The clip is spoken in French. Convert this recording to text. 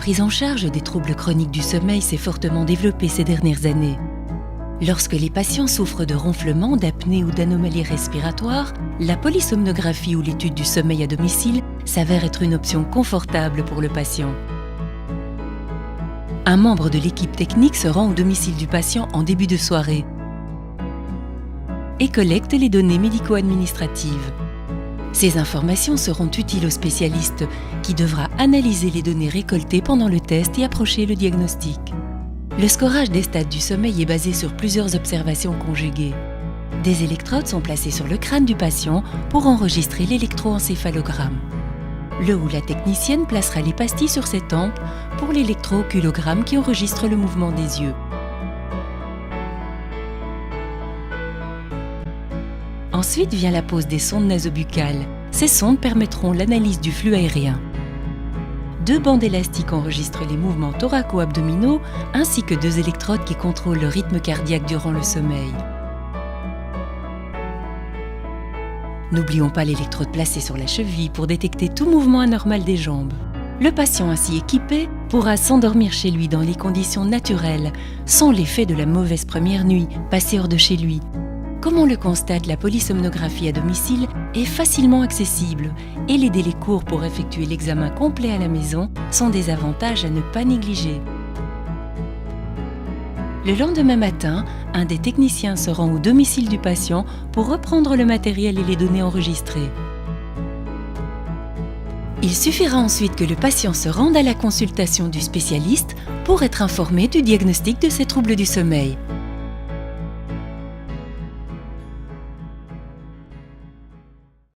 prise en charge des troubles chroniques du sommeil s'est fortement développée ces dernières années. Lorsque les patients souffrent de ronflements, d'apnée ou d'anomalies respiratoires, la polysomnographie ou l'étude du sommeil à domicile s'avère être une option confortable pour le patient. Un membre de l'équipe technique se rend au domicile du patient en début de soirée et collecte les données médico-administratives. Ces informations seront utiles au spécialiste qui devra analyser les données récoltées pendant le test et approcher le diagnostic. Le scorage des stades du sommeil est basé sur plusieurs observations conjuguées. Des électrodes sont placées sur le crâne du patient pour enregistrer l'électroencéphalogramme. Le ou la technicienne placera les pastilles sur ses tempes pour l'électrooculogramme qui enregistre le mouvement des yeux. Ensuite vient la pose des sondes nasobuccales. Ces sondes permettront l'analyse du flux aérien. 2 bandes élastiques enregistrent les mouvements thoraco-abdominaux ainsi que 2 électrodes qui contrôlent le rythme cardiaque durant le sommeil. N'oublions pas l'électrode placée sur la cheville pour détecter tout mouvement anormal des jambes. Le patient ainsi équipé pourra s'endormir chez lui dans les conditions naturelles, sans l'effet de la mauvaise première nuit passée hors de chez lui. Comme on le constate, la polysomnographie à domicile est facilement accessible et les délais courts pour effectuer l'examen complet à la maison sont des avantages à ne pas négliger. Le lendemain matin, un des techniciens se rend au domicile du patient pour reprendre le matériel et les données enregistrées. Il suffira ensuite que le patient se rende à la consultation du spécialiste pour être informé du diagnostic de ses troubles du sommeil.